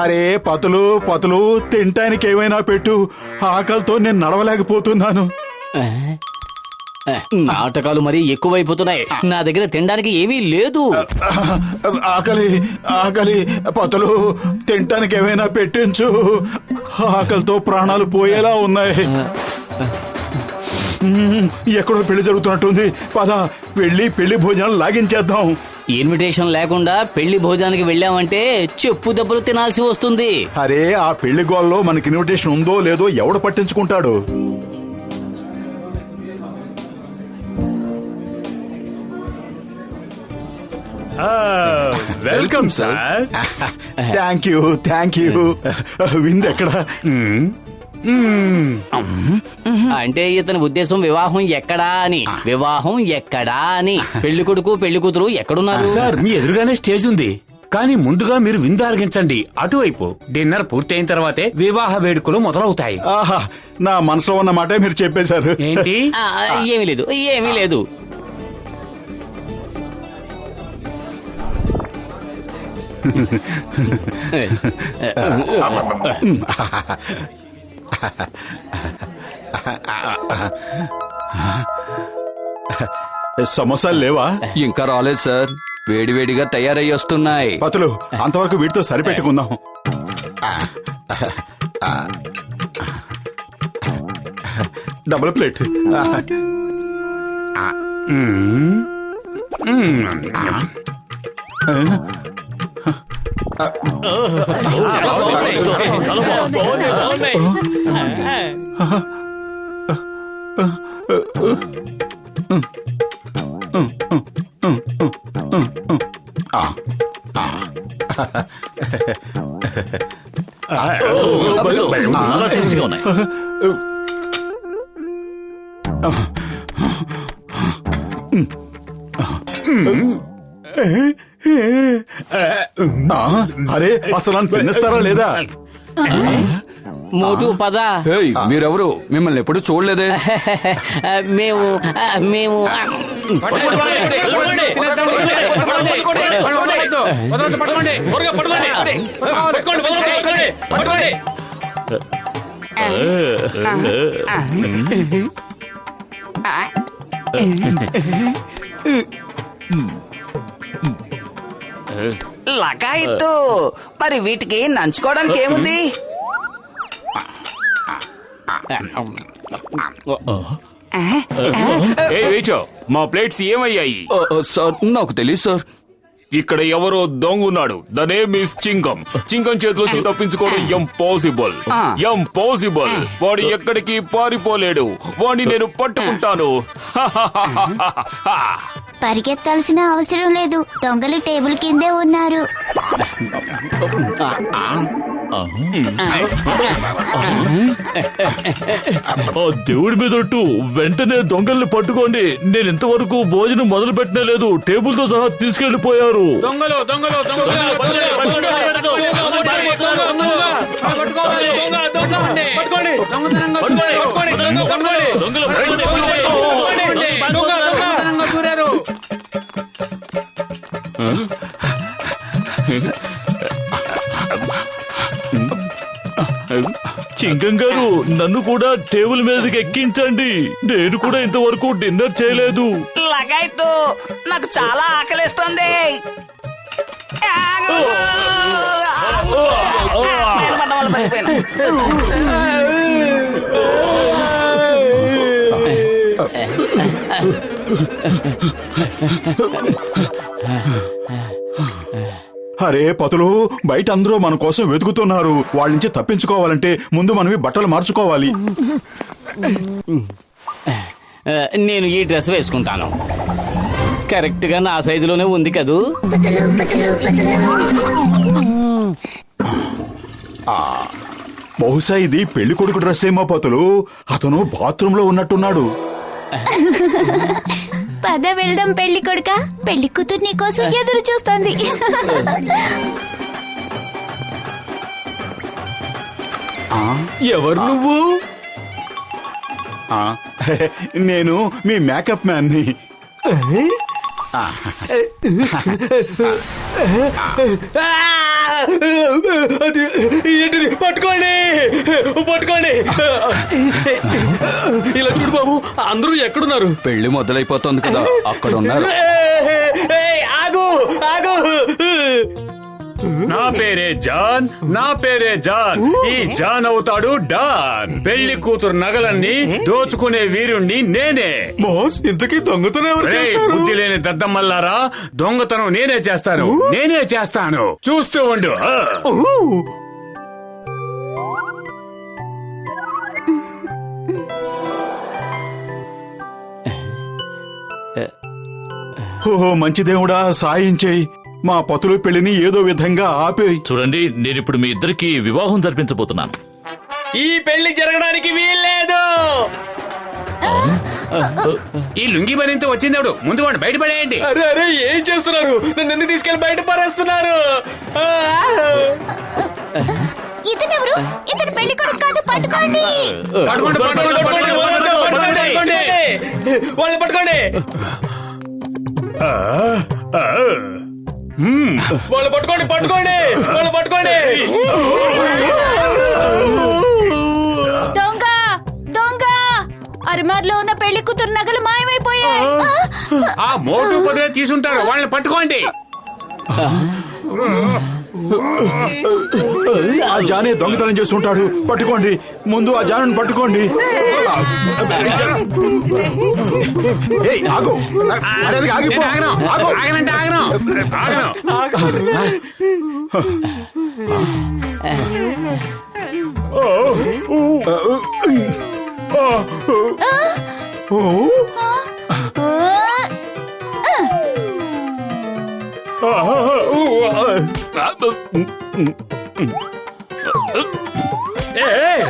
అరే పతులు పతులు, తినటానికి ఏమైనా పెట్టు, ఆకలితో నేను నడవలేకపోతున్నాను. నాటకాలు మరీ ఎక్కువైపోతున్నాయి. నా దగ్గర తినడానికి ఏమీ లేదు. ఆకలి ఆకలి, పతులు తినటానికి ఏమైనా పెట్టించు, ఆకలితో ప్రాణాలు పోయేలా ఉన్నాయి. ఎక్కడో పెళ్లి జరుగుతున్నట్టుంది, పద వెళ్ళి పెళ్లి భోజనాలు లాగించేద్దాం. ఇన్విటేషన్ లేకుండా పెళ్లి భోజనానికి వెళ్ళామంటే చెప్పు దెబ్బలు తినాల్సి వస్తుంది. అరే ఆ పెళ్లి గోల్లో మనకి ఇన్విటేషన్ ఉందో లేదో ఎవడు పట్టించుకుంటాడు? Welcome sir. Thank you. విందు ఎక్కడ? అంటే ఇతని ఉద్దేశం వివాహం ఎక్కడా అని. వివాహం ఎక్కడా అని. పెళ్లి కొడుకు పెళ్లి కూతురు ఎక్కడున్నారు? సార్ మీ ఎదురుగానే స్టేజ్ ఉంది, కానీ ముందుగా మీరు విందు ఆరగించండి. అటువైపు డిన్నర్ పూర్తయిన తర్వాతే వివాహ వేడుకలు మొదలవుతాయి. ఆహా, నా మనసులో ఉన్న మాటే మీరు చెప్పేశారు. ఏంటి? ఏమీ లేదు, ఏమీ లేదు. సమోసాలు లేవా? ఇంకా రాలేదు సార్, వేడివేడిగా తయారయ్యి వస్తున్నాయి. పతులు అంతవరకు వీటితో సరిపెట్టుకుందాం. Double plate. అరే అసలు నన్ను పిన్నిస్తారా లేదా? మోటు పద. మీరెవరు? మిమ్మల్ని ఎప్పుడు చూడలేదే. మేము మేము లగాయిత్తు. మరి వీటికి నంచుకోవడానికి ఏముంది? మా ప్లేట్స్ ఏమయ్యాయి? సార్ నాకు తెలియదు సార్. ఇక్కడ ఎవరో దొంగున్నాడు. The name is Chingam. Chingam చేతిలో తప్పించుకోవడం ఇంపాసిబుల్. వాడు ఎక్కడికి పారిపోలేడు. వాడిని నేను పట్టుకుంటాను. పరిగెత్తాల్సిన అవసరం లేదు, దొంగలు టేబుల్ కిందే ఉన్నారు. దేవుడి మీదట్టు వెంటనే దొంగల్ని పట్టుకోండి. నేను ఇంతవరకు భోజనం మొదలు పెట్టనే లేదు, టేబుల్ తో సహా తీసుకెళ్లిపోయారు. చింగం గారు, నన్ను కూడా టేబుల్ మీదకి ఎక్కించండి. నేను కూడా ఇంతవరకు డిన్నర్ చేయలేదు. లగాయిత్తు, నాకు చాలా ఆకలిస్తుంది. అరే పతులు, బయట అందరూ మన కోసం వెతుకుతున్నారు. వాళ్ళ నుంచి తప్పించుకోవాలంటే ముందు మనవి బట్టలు మార్చుకోవాలి. నేను ఈ డ్రెస్ వేసుకుంటాను. కరెక్ట్ గా నా సైజులోనే ఉంది కదూ. బహుశా ఇది పెళ్లి కొడుకు డ్రెస్ ఏమో పతులు. అతను బాత్రూమ్ లో ఉన్నట్టున్నాడు. పద వెళ్దాం పెళ్లి కొడుక. పెళ్లి కూతురు నీ కోసం ఎదురు చూస్తుంది. ఎవరు నువ్వు? నేను మీ మేకప్ మ్యాన్ ని. అది ఏంటిది? పట్టుకోండి పట్టుకోండి. ఇలా చూడు బాబు, అందరూ ఎక్కడున్నారు? పెళ్లి మొదలైపోతుంది కదా, అక్కడ ఉన్నారు. ఆగు ఆగు. నా పేరే జాన్, నా పేరే జాన్. ఈ జాన్ అవుతాడు డాన్. పెళ్లి కూతురు నగలన్నీ దోచుకునే వీరుణ్ణి నేనే. బాస్, ఇంతకీ దొంగతనం ఎవరు రేయ్, చేస్తారు? బుద్ధి లేని దద్దమ్మల్లారా, దొంగతనం నేనే చేస్తాను, నేనే చేస్తాను. చూస్తూ ఉండు. ఓహో మంచి దేవుడా, సాయం చేయి. మా పతులు పెళ్లిని ఏదో విధంగా ఆపేయి. చూడండి, నేను ఇప్పుడు మీ ఇద్దరికి వివాహం జరిపించబోతున్నాను. ఈ పెళ్లి జరగడానికి వీల్లేదు. ఈ లుంగి మరింత వచ్చిందేవుడు, ముందు వాడు బయటపడేయండి. అరే అరే, ఏం చేస్తున్నారు? నన్ను ఎందుకు తీసుకెళ్లి బయట పారేస్తున్నారు? ఇతనెవరు? ఇతను పెళ్లి కొడుకు కాదు, పట్టుకోండి. పట్టుకోండి, పట్టుకోండి, పట్టుకోండి, పట్టుకోండి, పట్టుకోండి. వాళ్ళని పట్టుకోండి. వాళ్ళు పట్టుకోండి పట్టుకోండి వాళ్ళు పట్టుకోండి. దొంగ దొంగ! అరిమార్లో ఉన్న పెళ్లి కూతురు నగలు మాయమైపోయాయి. ఆ మోటు పదే తీసుంటారు, వాళ్ళని పట్టుకోండి. ఆ జానే దొంగతనం చేస్తుంటాడు, పట్టుకోండి. ముందు ఆ జాను పట్టుకోండి. ఏయ్, ఆగు. మర్యాదగా ఆగిపో. నేను ఆగను. ఆగు. ఆగనంటే ఆగను. ఆగను. ఏయ్.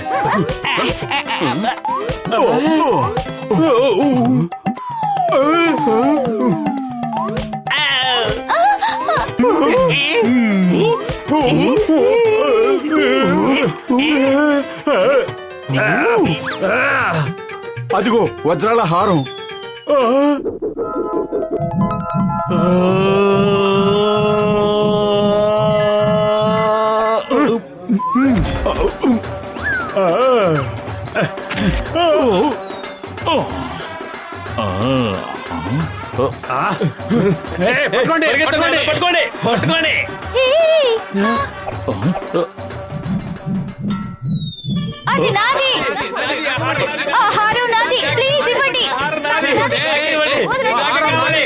అదిగో వజ్రాల హారం. ఏయ్, పట్టుకోండి, పట్టుకోండి. పట్టుకోండి పట్టుకోండి. అది నాది. ఆ హారం నాది. ప్లీజ్ ఇవ్వండి. నాది. వదలండి.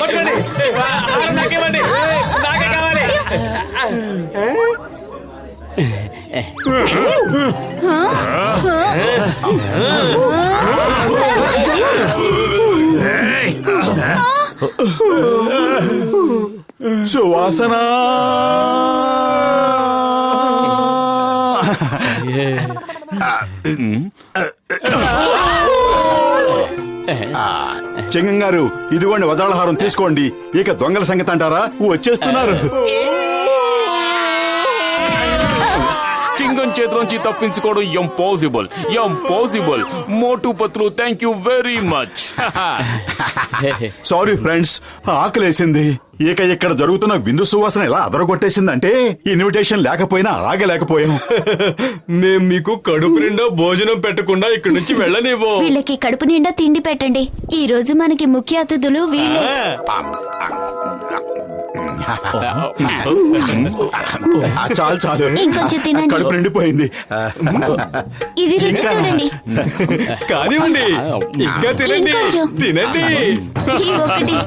వదలండి, ప్లీజ్. పట్టుకోండి. నాకేమండి? నాకే కావాలి. సువాసన. చెంగం గారు, ఇదిగోండి వజ్రాల హారం తీసుకోండి. ఇక దొంగల సంగతి అంటారా? వచ్చేస్తున్నారు. చింగం చేతిలోంచి తప్పించుకోవడం impossible, impossible. Motu Patlu, thank you very much. Sorry friends, ఆకలేసింది. ఇక ఇక్కడ జరుగుతున్న విందు సువాసన ఎలా అదరగొట్టేసిందంటే ఇన్విటేషన్ లేకపోయినా ఆగలేకపోయాం. మేం మీకు కడుపు నిండా భోజనం పెట్టకుండా ఇక్కడి నుంచి వెళ్ళనివ్వు. వీళ్ళకి కడుపు నిండా తిండి పెట్టండి. ఈ రోజు మనకి ముఖ్య అతిథులు వీళ్ళే. చాలు చాలు, ఇంకొంచెం తినండి. కడుపు నిండిపోయింది. ఇది రుచి చూడండి. కానివ్వండి, ఇంకా తినండి ఇంకొంచెం. తినండి. ఈ ఒకటి.